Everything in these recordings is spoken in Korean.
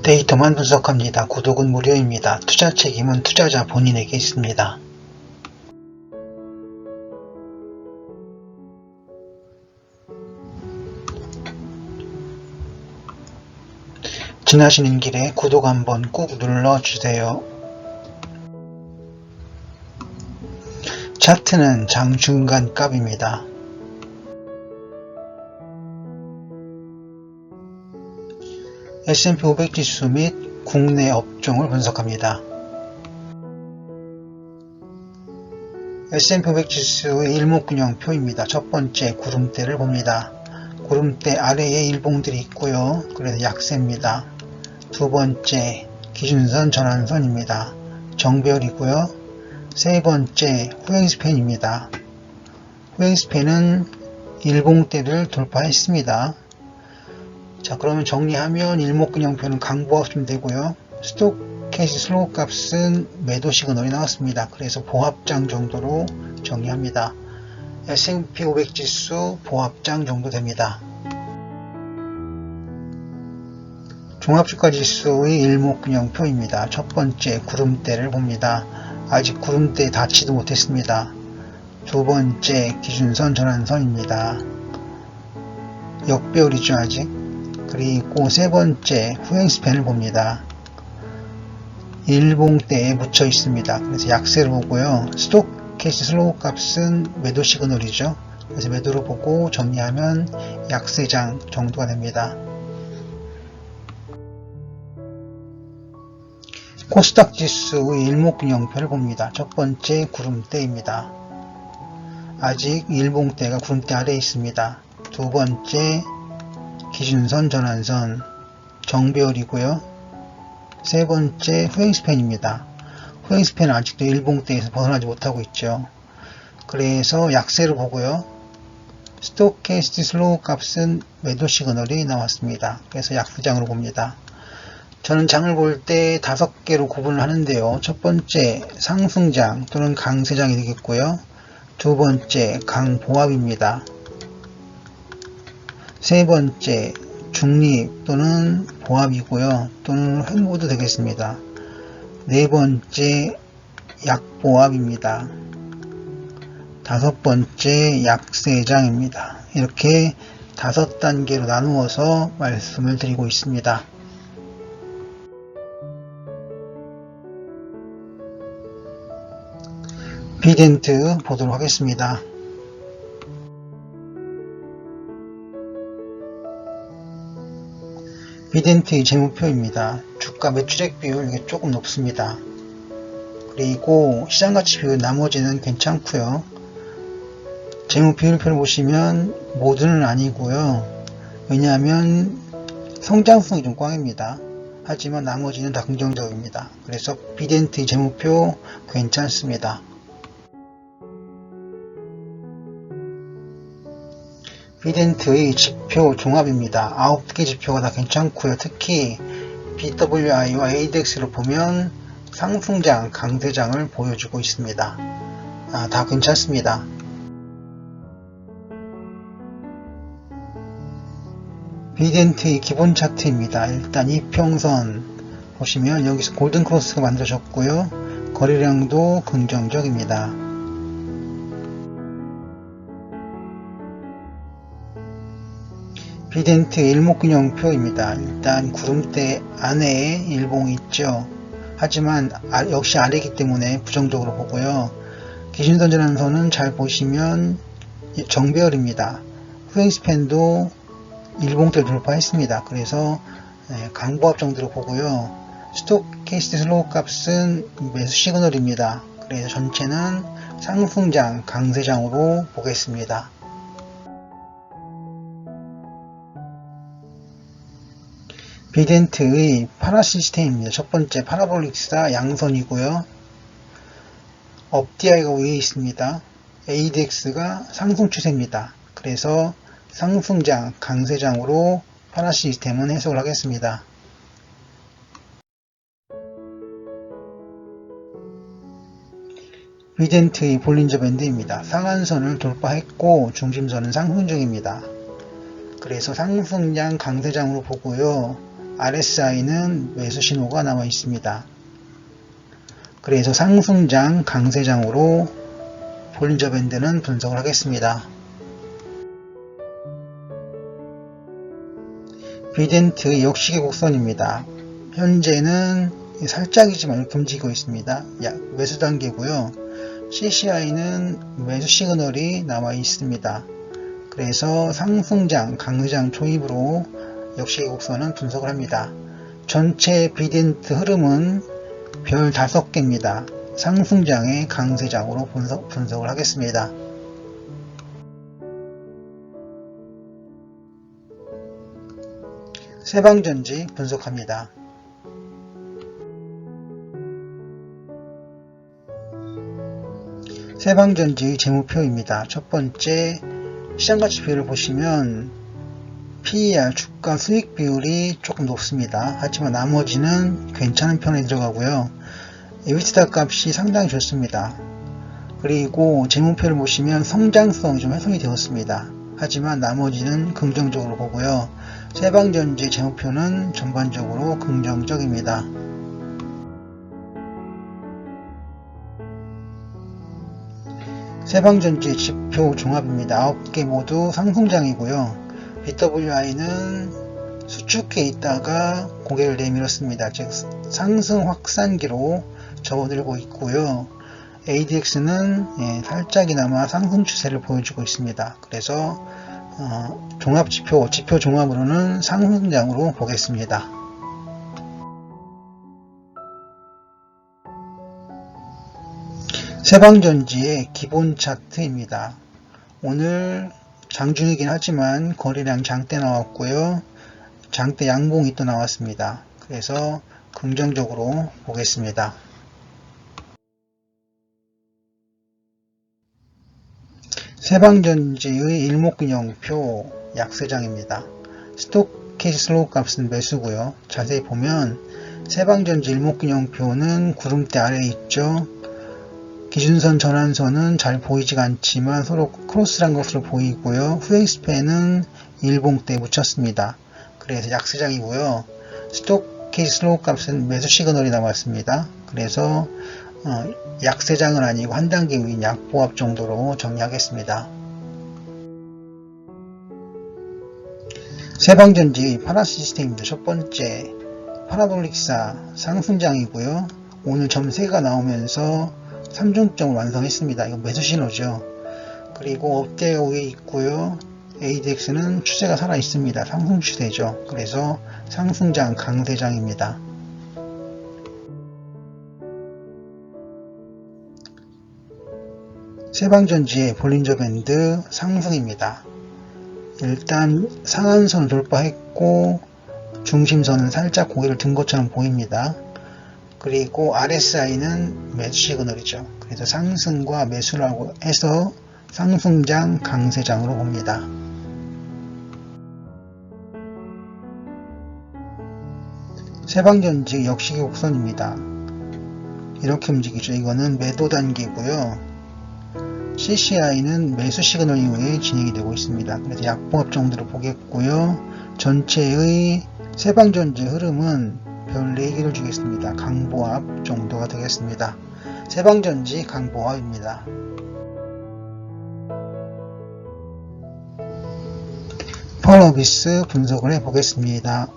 데이터만 분석합니다. 구독은 무료입니다. 투자 책임은 투자자 본인에게 있습니다. 지나시는 길에 구독 한번 꾹 눌러주세요. 차트는 장중간값입니다. S&P 500 지수 및 국내 업종을 분석합니다. S&P 500 지수의 일목균형표입니다. 첫 번째 구름대를 봅니다. 구름대 아래에 일봉들이 있고요. 그래서 약세입니다. 두 번째 기준선 전환선입니다. 정배열이고요. 세 번째 후행스팬입니다. 후행스팬은 일봉대를 돌파했습니다. 자, 그러면 정리하면 일목균형표는 강보합쯤 되고요. 스톡캐스틱 슬로우 값은 매도 시그널이 나왔습니다. 그래서 보합장 정도로 정리합니다. S&P 500 지수 보합장 정도 됩니다. 종합주가 지수의 일목균형표입니다. 첫 번째 구름대를 봅니다. 아직 구름대에 닿지도 못했습니다. 두 번째 기준선 전환선입니다. 역배열이죠 아직. 그리고 세 번째 후행스팬을 봅니다. 일봉대에 묻혀 있습니다. 그래서 약세를 보고요. 스톡캐스틱 슬로우 값은 매도 시그널이죠. 그래서 매도를 보고 정리하면 약세장 정도가 됩니다. 코스닥 지수의 일목균형표를 봅니다. 첫 번째 구름대입니다. 아직 일봉대가 구름대 아래에 있습니다. 두 번째 기준선 전환선 정배열이고요. 세 번째 후행스팬입니다. 후행스팬은 아직도 일봉대에서 벗어나지 못하고 있죠. 그래서 약세를 보고요. 스톡캐스틱 슬로우 값은 매도 시그널이 나왔습니다. 그래서 약세장으로 봅니다. 저는 장을 볼 때 5개로 구분을 하는데요. 첫 번째 상승장 또는 강세장이 되겠고요. 두 번째 강보합입니다. 세 번째 중립 또는 보합이고요. 또는 횡보도 되겠습니다. 네 번째 약보합입니다. 다섯 번째 약세장입니다. 이렇게 5단계로 나누어서 말씀을 드리고 있습니다. 비덴트 보도록 하겠습니다. 비덴트의 재무표입니다. 주가 매출액 비율 이게 조금 높습니다. 그리고 시장가치 비율 나머지는 괜찮고요. 재무 비율표를 보시면 모두는 아니고요. 왜냐하면 성장성이 좀 꽝입니다. 하지만 나머지는 다 긍정적입니다. 그래서 비덴트의 재무표 괜찮습니다. 비덴트의 지표 종합입니다. 9개 지표가 다 괜찮고요. 특히 BWI와 ADX를 보면 상승장, 강세장을 보여주고 있습니다. 다 괜찮습니다. 비덴트의 기본 차트입니다. 일단 이평선 보시면 여기서 골든크로스가 만들어졌고요. 거래량도 긍정적입니다. 비덴트의 일목균형표입니다. 일단 구름대 안에 일봉이 있죠. 하지만 역시 아래이기 때문에 부정적으로 보고요. 기준선 전환선은 잘 보시면 정배열입니다. 후행스팬도 일봉대를 돌파했습니다. 그래서 강보합 정도로 보고요. 스톡캐스틱 슬로우 값은 매수 시그널입니다. 그래서 전체는 상승장, 강세장으로 보겠습니다. 비덴트의 파라 시스템입니다. 첫 번째 파라볼릭스가 양선이고요. 업디아이가 위에 있습니다. ADX가 상승 추세입니다. 그래서 상승장, 강세장으로 파라 시스템은 해석을 하겠습니다. 비덴트의 볼린저 밴드입니다. 상한선을 돌파했고 중심선은 상승 중입니다. 그래서 상승장 강세장으로 보고요. RSI는 매수 신호가 남아 있습니다. 그래서 상승장, 강세장으로 볼린저 밴드는 분석을 하겠습니다. 비덴트 역시계 곡선입니다. 현재는 살짝이지만 이렇게 움직이고 있습니다. 매수 단계고요. CCI는 매수 시그널이 남아 있습니다. 그래서 상승장, 강세장 초입으로 역시계 곡선은 분석을 합니다. 전체 비덴트 흐름은 별 5개입니다. 상승장의 강세장으로 분석을 하겠습니다. 세방전지 분석합니다. 세방전지 재무표입니다. 첫 번째 시장가치 비율을 보시면 PER 주가 수익 비율이 조금 높습니다. 하지만 나머지는 괜찮은 편에 들어가고요. 에비티다 값이 상당히 좋습니다. 그리고 재무표를 보시면 성장성이 좀 훼손이 되었습니다. 하지만 나머지는 긍정적으로 보고요. 세방전지 재무표는 전반적으로 긍정적입니다. 세방전지 지표 종합입니다. 9개 모두 상승장이고요. BWI는 수축해 있다가 고개를 내밀었습니다. 즉 상승 확산기로 접어들고 있고요. ADX는 살짝이나마 상승 추세를 보여주고 있습니다. 그래서 지표 종합으로는 상승장으로 보겠습니다. 세방전지의 기본 차트입니다. 오늘 장중이긴 하지만 거래량 장대 나왔고요. 장대 양봉이 또 나왔습니다. 그래서 긍정적으로 보겠습니다. 세방전지의 일목균형표 약세장입니다. 스톡캐시 슬로우 값은 매수고요. 자세히 보면 세방전지 일목균형표는 구름대 아래에 있죠. 기준선 전환선은 잘 보이지가 않지만 서로 크로스란 것으로 보이고요. 후엑스팬은 일봉대에 묻혔습니다. 그래서 약세장이고요. 스톡캐시 슬로우 값은 매수 시그널이 남았습니다. 그래서 약세장은 아니고 한 단계 위인 약보합 정도로 정리하겠습니다. 세방전지 파라시스템입니다. 첫 번째 파라돌릭사 상승장이고요. 오늘 점 3개가 나오면서 3중점을 완성했습니다. 이거 매수 신호죠. 그리고 업대가 위에 있고요. ADX는 추세가 살아 있습니다. 상승 추세죠. 그래서 상승장, 강세장입니다. 세방전지의 볼린저 밴드 상승입니다. 일단 상한선을 돌파했고 중심선은 살짝 고개를 든 것처럼 보입니다. 그리고 RSI는 매수 시그널이죠. 그래서 상승과 매수라고 해서 상승장, 강세장으로 봅니다. 세방전지 역시계 곡선입니다. 이렇게 움직이죠. 이거는 매도 단계고요. CCI는 매수 시그널 이후에 진행이 되고 있습니다. 그래서 약보합 정도로 보겠고요. 전체의 세방전지 흐름은 별 4개를 주겠습니다. 강보합 정도가 되겠습니다. 세방전지 강보합입니다. 펄어비스 분석을 해보겠습니다.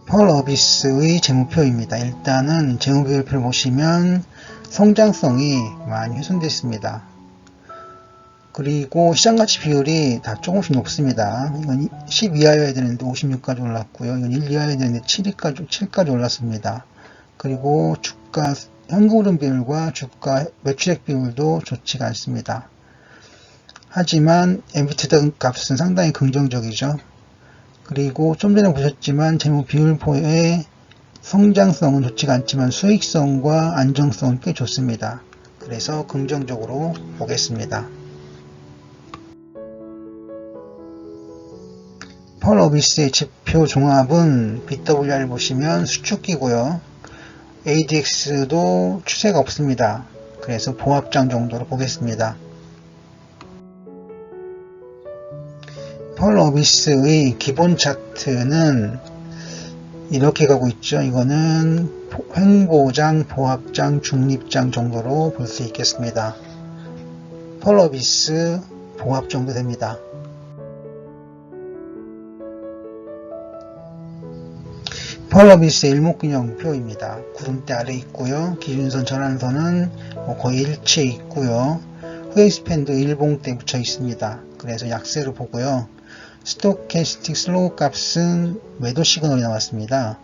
펄어비스의 재무표입니다. 일단은 재무비율표를 보시면 성장성이 많이 훼손됐습니다. 그리고 시장가치 비율이 다 조금씩 높습니다. 이건 10 이하여야 되는데 56까지 올랐고요. 이건 1 이하여야 되는데 7까지 올랐습니다. 그리고 주가 현금흐름 비율과 주가 매출액 비율도 좋지가 않습니다. 하지만 에비티다 값은 상당히 긍정적이죠. 그리고 좀 전에 보셨지만 재무 비율표의 성장성은 좋지가 않지만 수익성과 안정성은 꽤 좋습니다. 그래서 긍정적으로 보겠습니다. 펄어비스의 지표 종합은 BWR을 보시면 수축기고요. ADX도 추세가 없습니다. 그래서 보합장 정도로 보겠습니다. 펄어비스의 기본 차트는 이렇게 가고 있죠. 이거는 횡보장, 보합장, 중립장 정도로 볼 수 있겠습니다. 펄어비스 보합 정도 됩니다. 펄어비스 일목균형표입니다. 구름대 아래 있고요. 기준선 전환선은 거의 일치해 있고요. 후웨이스팬도 일봉대 붙여 있습니다. 그래서 약세로 보고요. 스토캐스틱 슬로우 값은 매도 시그널이 나왔습니다.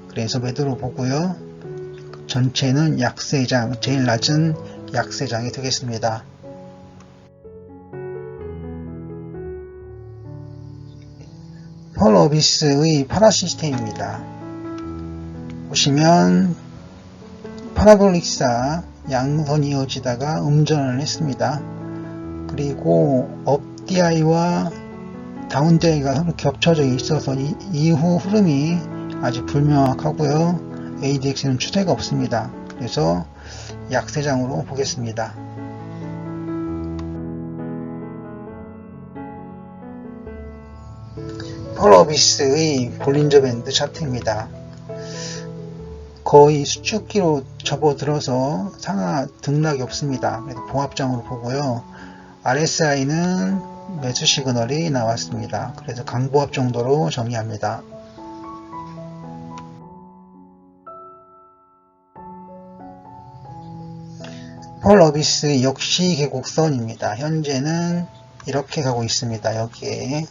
그래서 매도로 보고요. 전체는 약세장, 제일 낮은 약세장이 되겠습니다. 펄어비스의 파라 시스템입니다. 보시면 파라볼릭사 양선이 이어지다가 음전을 했습니다. 그리고 업DI와 다운DI가 서로 겹쳐져 있어서 이후 흐름이 아직 불명확하고요. ADX는 추세가 없습니다. 그래서 약세장으로 보겠습니다. 펄어비스의 볼린저 밴드 차트입니다. 거의 수축기로 접어들어서 상하 등락이 없습니다. 그래서 봉합장으로 보고요. RSI는 매수 시그널이 나왔습니다. 그래서 강보합 정도로 정의합니다. 펄어비스 역시 계곡선입니다. 현재는 이렇게 가고 있습니다. 여기에.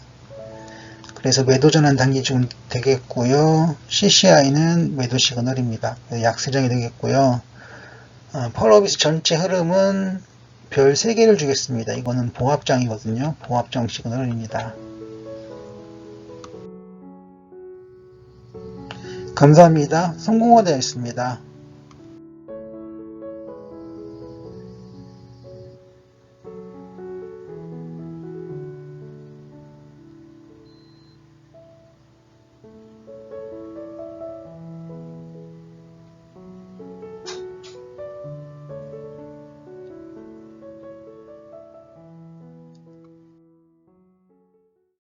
그래서 매도 전환 단기 중 되겠고요. CCI는 매도 시그널입니다. 약세장이 되겠고요. 펄어비스 전체 흐름은 별 3개를 주겠습니다. 이거는 보합장이거든요. 보합장 시그널입니다. 감사합니다. 성공화 되었습니다.